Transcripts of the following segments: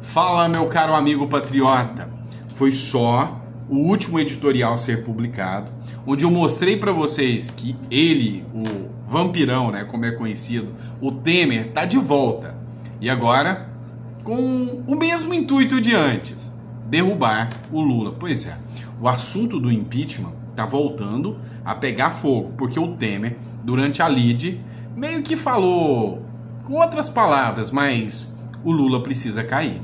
Fala, meu caro amigo patriota. Foi só o último editorial a ser publicado, onde eu mostrei para vocês que ele, o vampirão, né, como é conhecido, o Temer, tá de volta. E agora, com o mesmo intuito de antes, derrubar o Lula. Pois é, o assunto do impeachment tá voltando a pegar fogo, porque o Temer, durante a lide, meio que falou com outras palavras, mas o Lula precisa cair.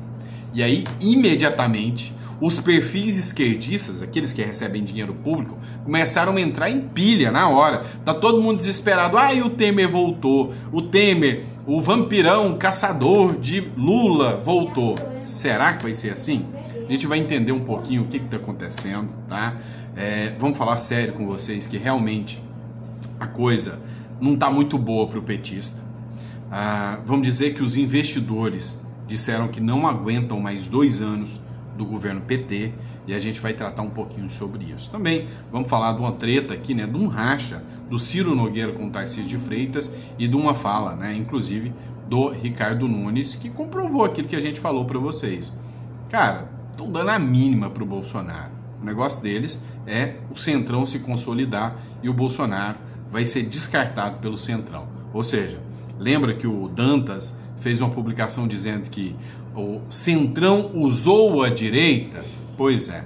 E aí, imediatamente, os perfis esquerdistas, aqueles que recebem dinheiro público, começaram a entrar em pilha na hora. Tá todo mundo desesperado. Ai, o Temer voltou. O Temer, o vampirão caçador de Lula, voltou. Será que vai ser assim? A gente vai entender um pouquinho o que está acontecendo, tá? Vamos falar sério com vocês que realmente a coisa não tá muito boa para o petista. Vamos dizer que os investidores disseram que não aguentam mais 2 anos do governo PT e a gente vai tratar um pouquinho sobre isso. Também vamos falar de uma treta aqui, né, de um racha do Ciro Nogueira com o Tarcísio de Freitas e de uma fala, né, inclusive do Ricardo Nunes, que comprovou aquilo que a gente falou para vocês. Cara, estão dando a mínima pro Bolsonaro. O negócio deles é o Centrão se consolidar e o Bolsonaro vai ser descartado pelo Centrão. Ou seja, lembra que o Dantas fez uma publicação dizendo que o Centrão usou a direita? Pois é,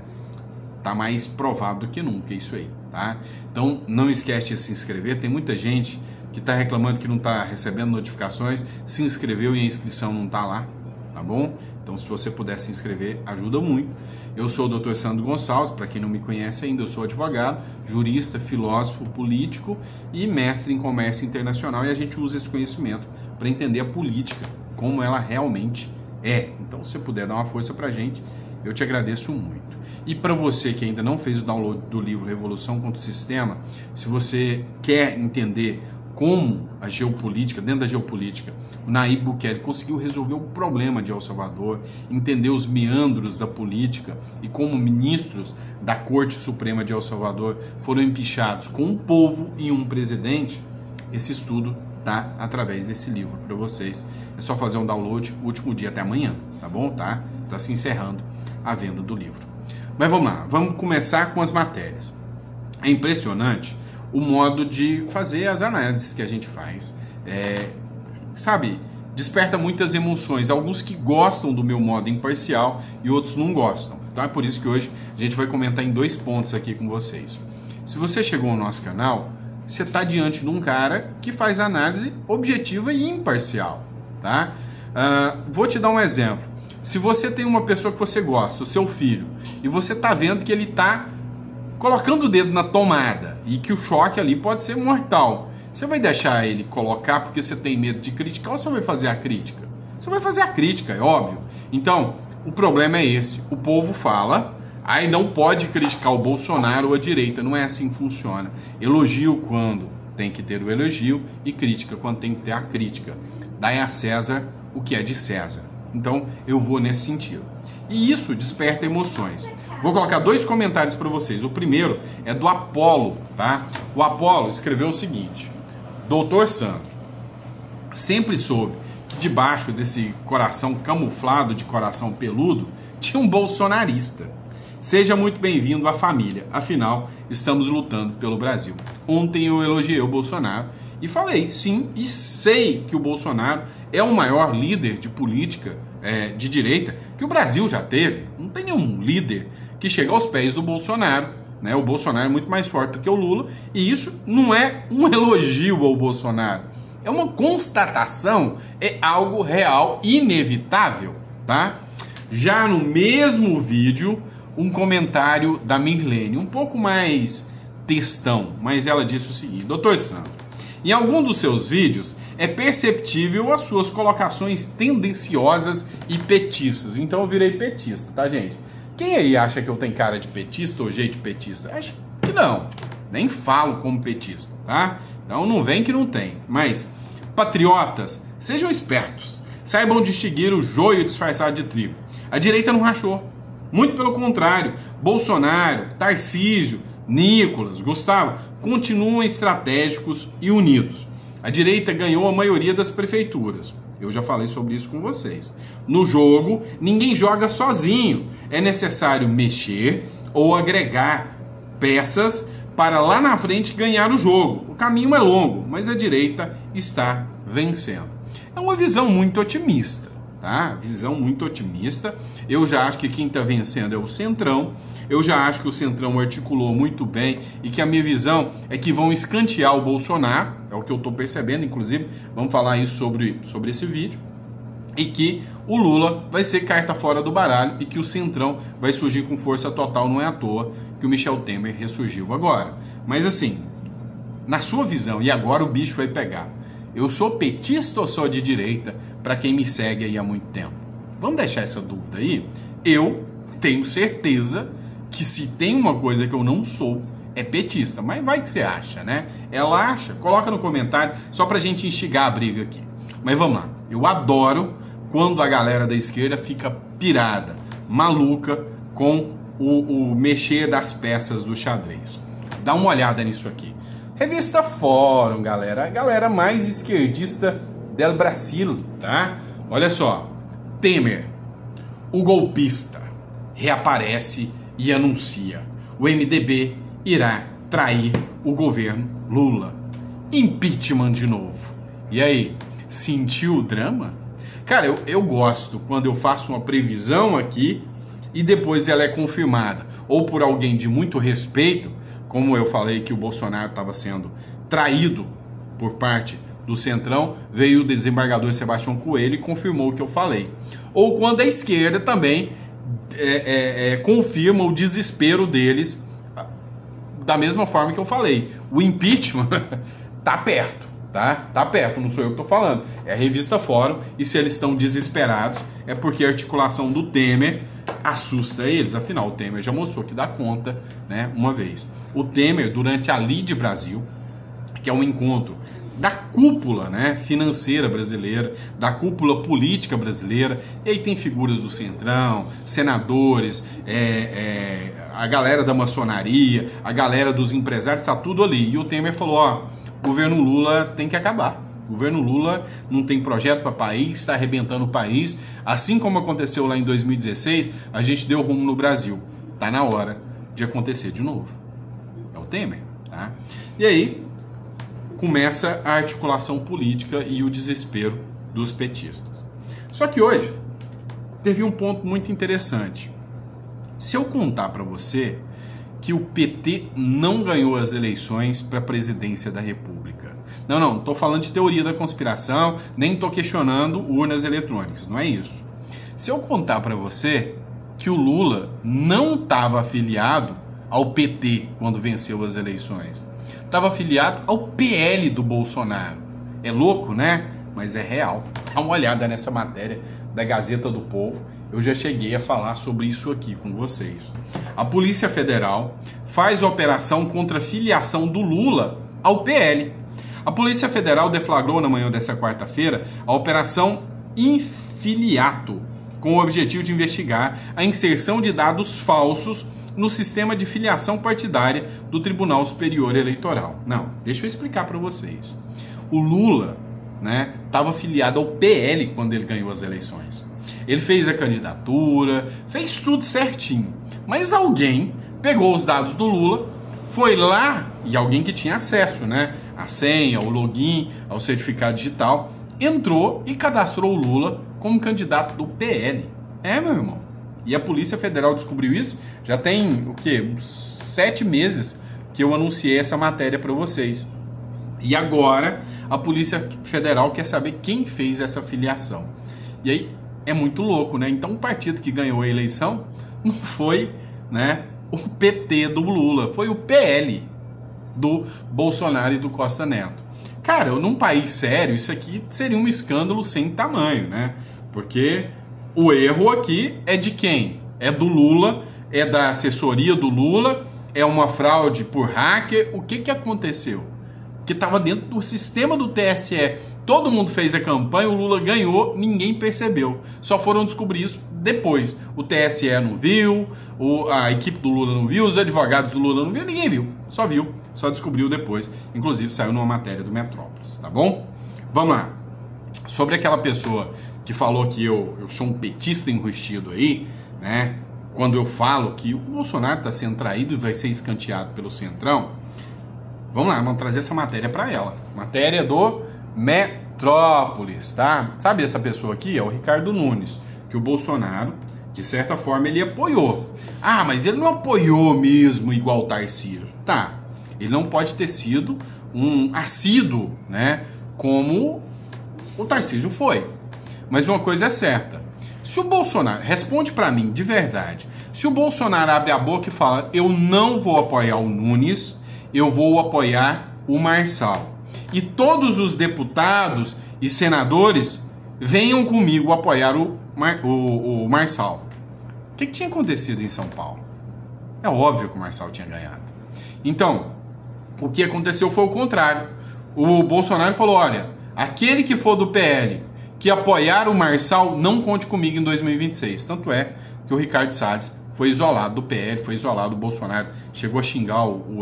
tá mais provado do que nunca isso aí, tá? Então não esquece de se inscrever, tem muita gente que tá reclamando que não tá recebendo notificações, se inscreveu e a inscrição não tá lá, tá bom? Então se você puder se inscrever, ajuda muito. Eu sou o Dr. Sandro Gonçalves, para quem não me conhece ainda, eu sou advogado, jurista, filósofo, político e mestre em comércio internacional, e a gente usa esse conhecimento para entender a política, como ela realmente é. Então, se você puder dar uma força pra gente, eu te agradeço muito. E para você que ainda não fez o download do livro Revolução contra o Sistema, se você quer entender como a geopolítica, dentro da geopolítica, o Nayib Bukele conseguiu resolver o problema de El Salvador, entender os meandros da política e como ministros da Corte Suprema de El Salvador foram empichados com um povo e um presidente, esse estudo tá através desse livro para vocês. É só fazer um download, o último dia até amanhã, tá bom? Tá se encerrando a venda do livro. Mas vamos lá, vamos começar com as matérias. É impressionante o modo de fazer as análises que a gente faz. Sabe, desperta muitas emoções. Alguns que gostam do meu modo imparcial e outros não gostam. Então é por isso que hoje a gente vai comentar em 2 pontos aqui com vocês. Se você chegou ao nosso canal, você está diante de um cara que faz análise objetiva e imparcial, tá? Vou te dar um exemplo. Se você tem uma pessoa que você gosta, o seu filho, e você está vendo que ele está colocando o dedo na tomada e que o choque ali pode ser mortal, você vai deixar ele colocar porque você tem medo de criticar ou você vai fazer a crítica? Você vai fazer a crítica, é óbvio. Então, o problema é esse. O povo fala... Aí não pode criticar o Bolsonaro ou a direita, não é assim que funciona. Elogio quando tem que ter o elogio e crítica quando tem que ter a crítica. Dai a César o que é de César. Então eu vou nesse sentido. E isso desperta emoções. Vou colocar 2 comentários para vocês. O primeiro é do Apolo, tá? O Apolo escreveu o seguinte: Doutor Sandro, sempre soube que debaixo desse coração camuflado de coração peludo tinha um bolsonarista. Seja muito bem-vindo à família, afinal, estamos lutando pelo Brasil. Ontem eu elogiei o Bolsonaro e falei, sim, e sei que o Bolsonaro é o maior líder de política de direita que o Brasil já teve. Não tem nenhum líder que chega aos pés do Bolsonaro, né? O Bolsonaro é muito mais forte do que o Lula, e isso não é um elogio ao Bolsonaro, é uma constatação, é algo real, inevitável, tá? Já no mesmo vídeo, um comentário da Mirlene, um pouco mais textão, mas ela disse o seguinte: Doutor Sandro, em algum dos seus vídeos é perceptível as suas colocações tendenciosas e petistas. Então eu virei petista, tá, gente? Quem aí acha que eu tenho cara de petista ou jeito de petista? Acho que não, nem falo como petista, tá? Então não vem que não tem. Mas, patriotas, sejam espertos, saibam distinguir o joio disfarçado de trigo. A direita não rachou. Muito pelo contrário, Bolsonaro, Tarcísio, Nicolas, Gustavo continuam estratégicos e unidos. A direita ganhou a maioria das prefeituras. Eu já falei sobre isso com vocês. No jogo, ninguém joga sozinho. É necessário mexer ou agregar peças para lá na frente ganhar o jogo. O caminho é longo, mas a direita está vencendo. É uma visão muito otimista, tá? Visão muito otimista. Eu já acho que quem está vencendo é o Centrão. Eu já acho que o Centrão articulou muito bem e que a minha visão é que vão escantear o Bolsonaro, é o que eu estou percebendo, inclusive, vamos falar isso sobre esse vídeo, e que o Lula vai ser carta fora do baralho e que o Centrão vai surgir com força total. Não é à toa que o Michel Temer ressurgiu agora. Mas assim, na sua visão, e agora o bicho vai pegar, eu sou petista ou sou de direita, para quem me segue aí há muito tempo? Vamos deixar essa dúvida aí? Eu tenho certeza que se tem uma coisa que eu não sou, é petista. Mas vai que você acha, né? Ela acha? Coloca no comentário, só pra gente instigar a briga aqui. Mas vamos lá. Eu adoro quando a galera da esquerda fica pirada, maluca com o mexer das peças do xadrez. Dá uma olhada nisso aqui. Revista Fórum, galera. A galera mais esquerdista del Brasil, tá? Olha só. Temer, o golpista, reaparece e anuncia: o MDB irá trair o governo Lula. Impeachment de novo. E aí, sentiu o drama? Cara, eu gosto quando eu faço uma previsão aqui e depois ela é confirmada. Ou por alguém de muito respeito, como eu falei que o Bolsonaro estava sendo traído por parte do Centrão, veio o desembargador Sebastião Coelho e confirmou o que eu falei. Ou quando a esquerda também confirma o desespero deles da mesma forma que eu falei. O impeachment tá perto, tá? Tá perto, não sou eu que tô falando. É a revista Fórum, e se eles estão desesperados é porque a articulação do Temer assusta eles. Afinal, o Temer já mostrou que dá conta, né, uma vez. O Temer, durante a Lide Brasil, que é um encontro da cúpula, né, financeira brasileira, da cúpula política brasileira, e aí tem figuras do Centrão, senadores, a galera da maçonaria, a galera dos empresários, está tudo ali. E o Temer falou: ó, o governo Lula tem que acabar. O governo Lula não tem projeto para o país, está arrebentando o país. Assim como aconteceu lá em 2016, a gente deu rumo no Brasil. Tá na hora de acontecer de novo. É o Temer, tá? E aí começa a articulação política e o desespero dos petistas. Só que hoje teve um ponto muito interessante. Se eu contar para você que o PT não ganhou as eleições para a presidência da República. Não estou falando de teoria da conspiração, nem estou questionando urnas eletrônicas, não é isso. Se eu contar para você que o Lula não estava afiliado ao PT quando venceu as eleições, estava afiliado ao PL do Bolsonaro. É louco, né? Mas é real. Dá uma olhada nessa matéria da Gazeta do Povo. Eu já cheguei a falar sobre isso aqui com vocês. A Polícia Federal faz operação contra a filiação do Lula ao PL. A Polícia Federal deflagrou na manhã dessa quarta-feira a Operação Infiliato, com o objetivo de investigar a inserção de dados falsos no sistema de filiação partidária do Tribunal Superior Eleitoral. Não, deixa eu explicar para vocês. O Lula, né, estava filiado ao PL quando ele ganhou as eleições. Ele fez a candidatura, fez tudo certinho. Mas alguém pegou os dados do Lula, foi lá, e alguém que tinha acesso, né, a senha, o login, ao certificado digital, entrou e cadastrou o Lula como candidato do PL. É, meu irmão. E a Polícia Federal descobriu isso. Já tem, o quê? Uns 7 meses que eu anunciei essa matéria para vocês. E agora a Polícia Federal quer saber quem fez essa filiação. E aí é muito louco, né? Então o partido que ganhou a eleição não foi, né, o PT do Lula, foi o PL do Bolsonaro e do Costa Neto. Cara, num país sério, isso aqui seria um escândalo sem tamanho, né? Porque o erro aqui é de quem? É do Lula, é da assessoria do Lula, é uma fraude por hacker. O que aconteceu? Que estava dentro do sistema do TSE. Todo mundo fez a campanha, o Lula ganhou, ninguém percebeu. Só foram descobrir isso depois. O TSE não viu, a equipe do Lula não viu, os advogados do Lula não viu, ninguém viu. Só descobriu depois. Inclusive saiu numa matéria do Metrópolis, tá bom? Vamos lá. sobre aquela pessoa que falou que eu sou um petista enrustido aí, né? Quando eu falo que o Bolsonaro está sendo traído e vai ser escanteado pelo Centrão, vamos lá, vamos trazer essa matéria para ela. Matéria do Metrópolis, tá? Sabe essa pessoa aqui? É o Ricardo Nunes, que o Bolsonaro, de certa forma, ele apoiou. Ah, mas ele não apoiou mesmo igual o Tarcísio. Tá, ele não pode ter sido um assíduo, né? Como o Tarcísio foi. Mas uma coisa é certa. Se o Bolsonaro, responde para mim de verdade, se o Bolsonaro abre a boca e fala, eu não vou apoiar o Nunes, eu vou apoiar o Marçal, e todos os deputados e senadores venham comigo apoiar o Marçal, o que tinha acontecido em São Paulo? É óbvio que o Marçal tinha ganhado. Então, o que aconteceu foi o contrário. O Bolsonaro falou, olha, aquele que for do PL que apoiar o Marçal, não conte comigo em 2026. Tanto é que o Ricardo Salles foi isolado do PL, foi isolado do Bolsonaro, chegou a xingar o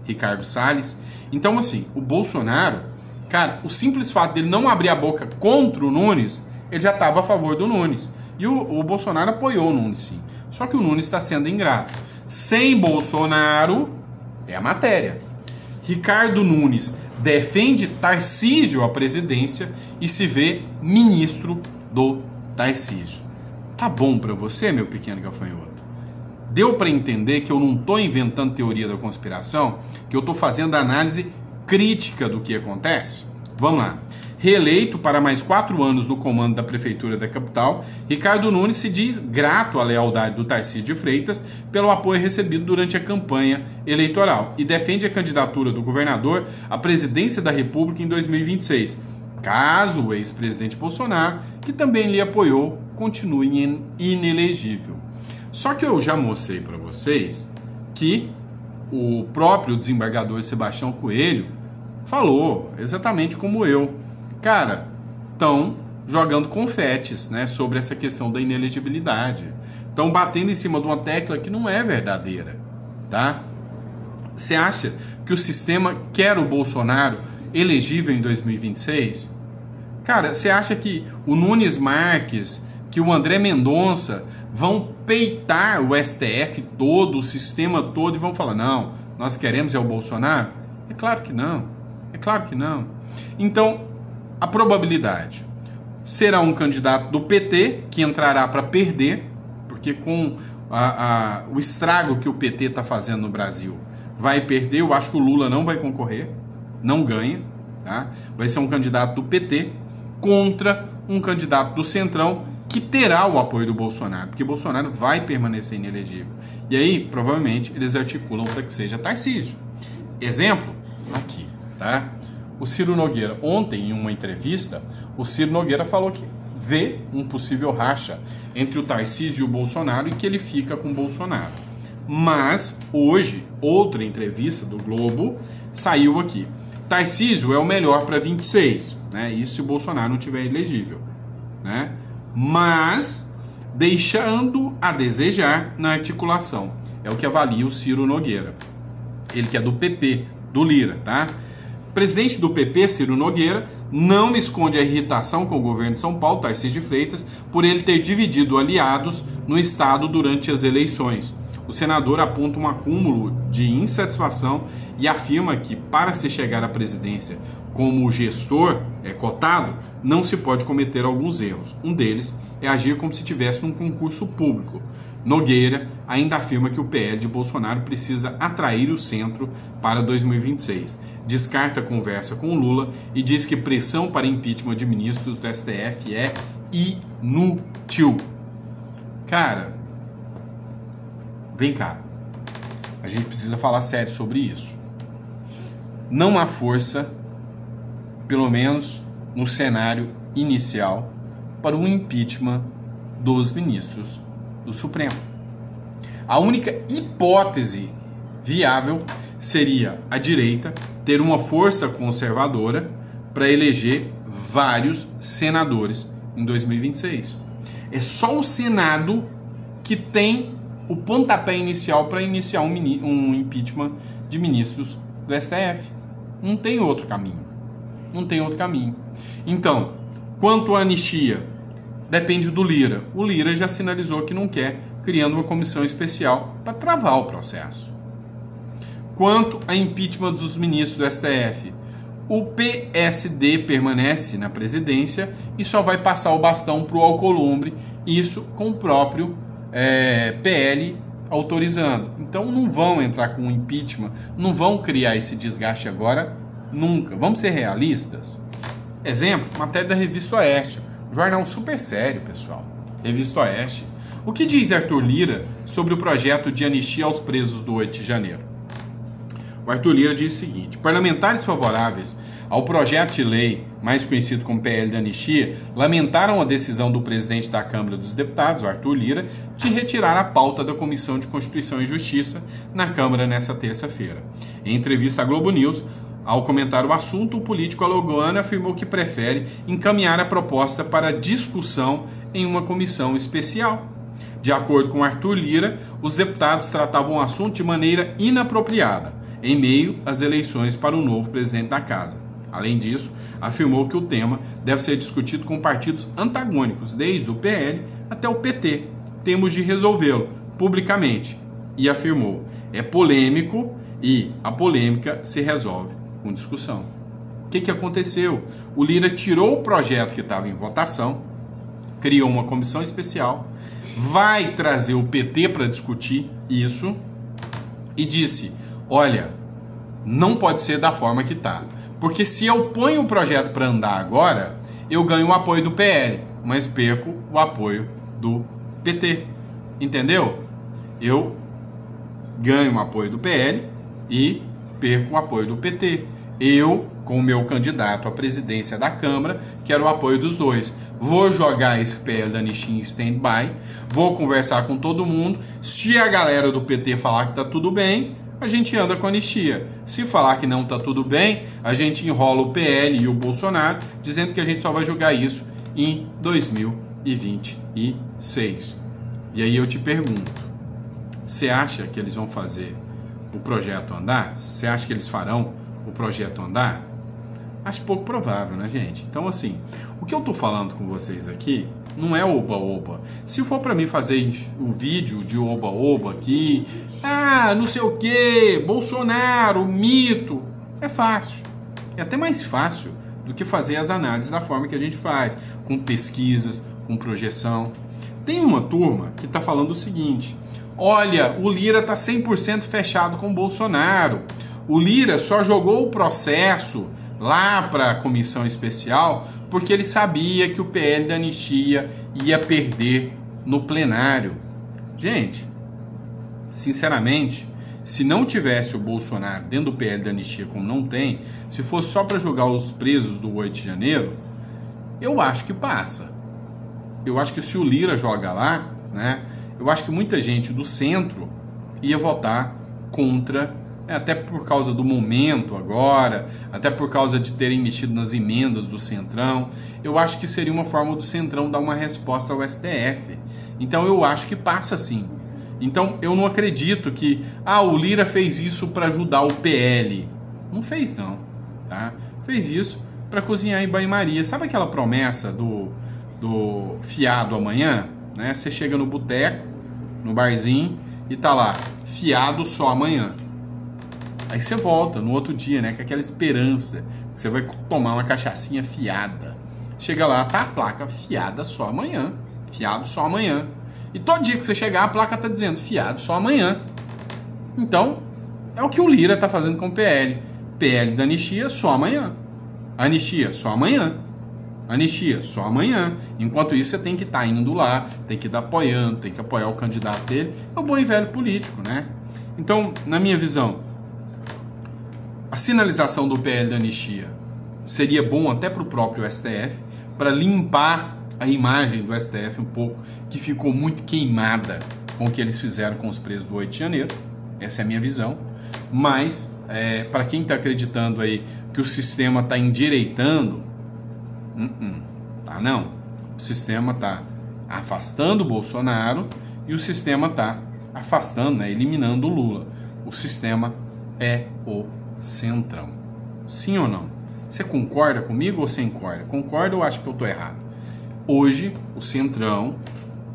Ricardo Salles. Então, assim, o Bolsonaro, cara, o simples fato dele não abrir a boca contra o Nunes, ele já estava a favor do Nunes. E o Bolsonaro apoiou o Nunes, sim. Só que o Nunes está sendo ingrato. Sem Bolsonaro, é a matéria. Ricardo Nunes defende Tarcísio à presidência e se vê ministro do Tarcísio. Tá bom para você, meu pequeno gafanhoto? Deu para entender que eu não tô inventando teoria da conspiração, que eu tô fazendo análise crítica do que acontece? Vamos lá. Reeleito para mais 4 anos no comando da Prefeitura da capital, Ricardo Nunes se diz grato à lealdade do Tarcísio de Freitas pelo apoio recebido durante a campanha eleitoral e defende a candidatura do governador à presidência da República em 2026, caso o ex-presidente Bolsonaro, que também lhe apoiou, continue inelegível. Só que eu já mostrei para vocês que o próprio desembargador Sebastião Coelho falou exatamente como eu. Cara, estão jogando confetes, né, sobre essa questão da inelegibilidade. Estão batendo em cima de uma tecla que não é verdadeira, tá? Você acha que o sistema quer o Bolsonaro elegível em 2026? Cara, você acha que o Nunes Marques, que o André Mendonça vão peitar o STF todo, o sistema todo e vão falar, não, nós queremos é o Bolsonaro? É claro que não. É claro que não. Então, a probabilidade será um candidato do PT que entrará para perder, porque com o estrago que o PT está fazendo no Brasil, vai perder. Eu acho que o Lula não vai concorrer, não ganha, tá? Vai ser um candidato do PT contra um candidato do Centrão que terá o apoio do Bolsonaro, porque Bolsonaro vai permanecer inelegível. E aí, provavelmente, eles articulam para que seja Tarcísio. Exemplo, aqui, tá? O Ciro Nogueira, ontem em uma entrevista, o Ciro Nogueira falou que vê um possível racha entre o Tarcísio e o Bolsonaro e que ele fica com o Bolsonaro. Mas, hoje, outra entrevista do Globo saiu aqui. Tarcísio é o melhor para 26, né? Isso se o Bolsonaro não tiver elegível, né? Mas deixando a desejar na articulação. É o que avalia o Ciro Nogueira. Ele que é do PP, do Lira, tá? Presidente do PP, Ciro Nogueira, não esconde a irritação com o governo de São Paulo, Tarcísio de Freitas, por ele ter dividido aliados no estado durante as eleições. O senador aponta um acúmulo de insatisfação e afirma que, para se chegar à presidência como gestor cotado, não se pode cometer alguns erros. Um deles é agir como se estivesse num concurso público. Nogueira ainda afirma que o PL de Bolsonaro precisa atrair o centro para 2026. Descarta a conversa com Lula e diz que pressão para impeachment de ministros do STF é inútil. Cara, vem cá. A gente precisa falar sério sobre isso. Não há força, pelo menos no cenário inicial, para o impeachment dos ministros do Supremo. A única hipótese viável seria a direita ter uma força conservadora para eleger vários senadores em 2026. É só o Senado que tem o pontapé inicial para iniciar um impeachment de ministros do STF. Não tem outro caminho. Não tem outro caminho. Então, quanto à anistia, depende do Lira. O Lira já sinalizou que não quer, criando uma comissão especial para travar o processo. Quanto a impeachment dos ministros do STF, o PSD permanece na presidência e só vai passar o bastão para o Alcolumbre, isso com o próprio PL autorizando. Então não vão entrar com um impeachment, não vão criar esse desgaste agora, nunca. Vamos ser realistas? Exemplo, matéria da Revista Oeste, um jornal super sério, pessoal. Revista Oeste. O que diz Arthur Lira sobre o projeto de anistia aos presos do 8 de janeiro? O Arthur Lira diz o seguinte: parlamentares favoráveis ao projeto de lei, mais conhecido como PL da anistia, lamentaram a decisão do presidente da Câmara dos Deputados, o Arthur Lira, de retirar a pauta da Comissão de Constituição e Justiça na Câmara nesta terça-feira. Em entrevista à Globo News, ao comentar o assunto, o político alagoano afirmou que prefere encaminhar a proposta para discussão em uma comissão especial. De acordo com Arthur Lira, os deputados tratavam o assunto de maneira inapropriada, em meio às eleições para o novo presidente da Casa. Além disso, afirmou que o tema deve ser discutido com partidos antagônicos, desde o PL até o PT. Temos de resolvê-lo publicamente. E afirmou: é polêmico e a polêmica se resolve com discussão. O que aconteceu? O Lira tirou o projeto que estava em votação, criou uma comissão especial, vai trazer o PT para discutir isso e disse: olha, não pode ser da forma que está. Porque se eu ponho o projeto para andar agora, eu ganho o apoio do PL, mas perco o apoio do PT. Entendeu? Eu ganho o apoio do PL e perco o apoio do PT. Eu, com o meu candidato à presidência da Câmara, quero o apoio dos dois. Vou jogar esse PL da anistia em stand-by, vou conversar com todo mundo. Se a galera do PT falar que está tudo bem, a gente anda com anistia. Se falar que não está tudo bem, a gente enrola o PL e o Bolsonaro, dizendo que a gente só vai julgar isso em 2026. E aí eu te pergunto, você acha que eles vão fazer o projeto andar? Você acha que eles farão o projeto andar? Acho pouco provável, né, gente? Então, assim, o que eu tô falando com vocês aqui não é oba-oba. Se for para mim fazer um vídeo de oba-oba aqui, não sei o que, Bolsonaro, mito, é fácil. É até mais fácil do que fazer as análises da forma que a gente faz, com pesquisas, com projeção. Tem uma turma que tá falando o seguinte: olha, o Lira tá 100% fechado com o Bolsonaro. O Lira só jogou o processo lá para a comissão especial porque ele sabia que o PL da anistia ia perder no plenário. Gente, sinceramente, se não tivesse o Bolsonaro dentro do PL da anistia, como não tem, se fosse só para jogar os presos do 8 de janeiro, eu acho que passa. Eu acho que se o Lira joga lá, né, eu acho que muita gente do centro ia votar contra, até por causa do momento agora, até por causa de terem mexido nas emendas do Centrão. Eu acho que seria uma forma do Centrão dar uma resposta ao STF. Então eu acho que passa sim. Então eu não acredito que o Lira fez isso para ajudar o PL. Não fez não, tá? Fez isso para cozinhar em banho-maria. Sabe aquela promessa do fiado amanhã? Né? Você chega no boteco, no barzinho, e tá lá, fiado só amanhã. Aí você volta no outro dia, né? Com aquela esperança que você vai tomar uma cachaçinha fiada. Chega lá, tá a placa fiada só amanhã. Fiado só amanhã. E todo dia que você chegar, a placa tá dizendo fiado só amanhã. Então, é o que o Lira tá fazendo com o PL. PL da anistia só amanhã. Anistia só amanhã. Anistia só amanhã. Enquanto isso, você tem que estar indo lá, tem que estar apoiando, tem que apoiar o candidato dele. É o bom e velho político, né? Então, na minha visão, a sinalização do PL da anistia seria bom até para o próprio STF, para limpar a imagem do STF um pouco, que ficou muito queimada com o que eles fizeram com os presos do 8 de janeiro. Essa é a minha visão. Mas, para quem está acreditando aí que o sistema está endireitando, tá não. O sistema está afastando o Bolsonaro e o sistema está afastando, né, eliminando o Lula. O sistema é o Centrão. Sim ou não? Você concorda comigo ou você concorda? Concorda ou acha que eu estou errado? Hoje, o Centrão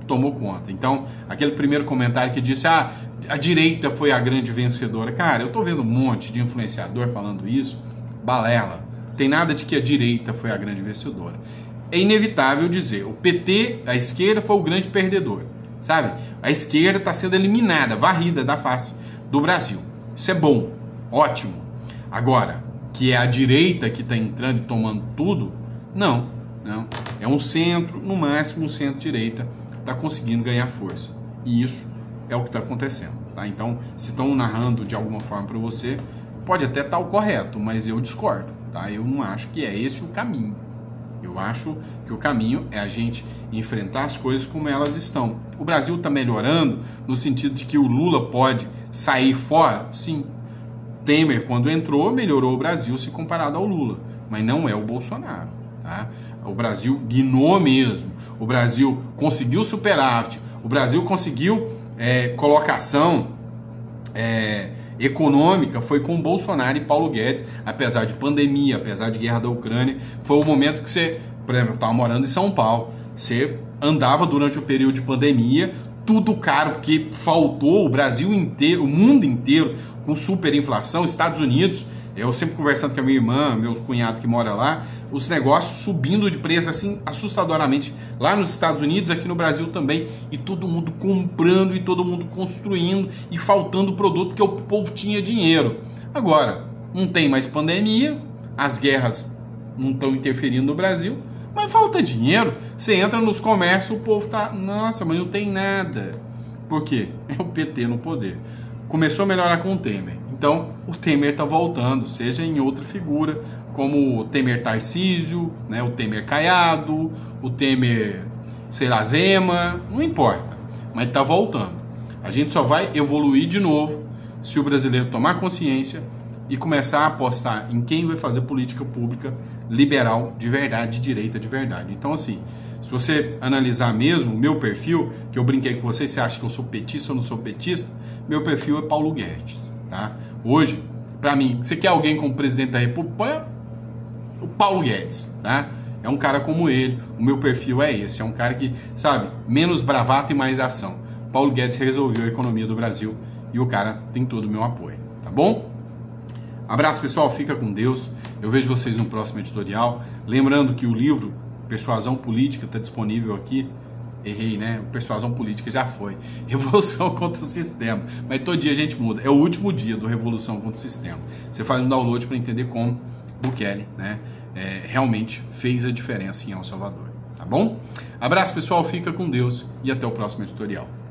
tomou conta. Então, aquele primeiro comentário que disse, a direita foi a grande vencedora. Cara, eu tô vendo um monte de influenciador falando isso, balela. Tem nada de que a direita foi a grande vencedora. É inevitável dizer, o PT, a esquerda, foi o grande perdedor. Sabe? A esquerda está sendo eliminada, varrida da face do Brasil. Isso é bom, ótimo. Agora, que é a direita que está entrando e tomando tudo, não. É um centro, no máximo um centro-direita está conseguindo ganhar força. E isso é o que está acontecendo. Tá? Então, se estão narrando de alguma forma para você, pode até estar o correto, mas eu discordo. Tá? Eu não acho que é esse o caminho. Eu acho que o caminho é a gente enfrentar as coisas como elas estão. O Brasil está melhorando no sentido de que o Lula pode sair fora? Sim. Temer, quando entrou, melhorou o Brasil se comparado ao Lula. Mas não é o Bolsonaro. Tá? O Brasil guinou mesmo. O Brasil conseguiu superávit. O Brasil conseguiu colocação econômica. Foi com Bolsonaro e Paulo Guedes, apesar de pandemia, apesar de guerra da Ucrânia. Foi o momento que você, por exemplo, eu estava morando em São Paulo. Você andava durante o período de pandemia, tudo caro, porque faltou o Brasil inteiro, o mundo inteiro, com superinflação, Estados Unidos. Eu sempre conversando com a minha irmã, meus cunhados que moram lá, os negócios subindo de preço assim assustadoramente lá nos Estados Unidos, aqui no Brasil também, e todo mundo comprando e todo mundo construindo e faltando produto porque o povo tinha dinheiro. Agora, não tem mais pandemia, as guerras não estão interferindo no Brasil, mas falta dinheiro. Você entra nos comércios, o povo tá, nossa, mas não tem nada. Por quê? É o PT no poder. Começou a melhorar com o Temer. Então, o Temer está voltando, seja em outra figura, como o Temer Tarcísio, né, o Temer Caiado, o Temer, sei lá, Zema, não importa, mas está voltando. A gente só vai evoluir de novo se o brasileiro tomar consciência e começar a apostar em quem vai fazer política pública liberal de verdade, de direita de verdade. Então, assim, se você analisar mesmo o meu perfil, que eu brinquei com você, você acha que eu sou petista ou não sou petista, meu perfil é Paulo Guedes. Tá? Hoje, para mim, você quer alguém como presidente da República? O Paulo Guedes, tá? É um cara como ele, o meu perfil é esse, é um cara que, sabe, menos bravata e mais ação. Paulo Guedes resolveu a economia do Brasil e o cara tem todo o meu apoio, tá bom? Abraço, pessoal, fica com Deus, eu vejo vocês no próximo editorial. Lembrando que o livro Persuasão Política está disponível aqui. Errei, né? Persuasão Política já foi. Revolução contra o Sistema. Mas todo dia a gente muda. É o último dia do Revolução contra o Sistema. Você faz um download para entender como Bukele, né, realmente fez a diferença em El Salvador. Tá bom? Abraço, pessoal. Fica com Deus e até o próximo editorial.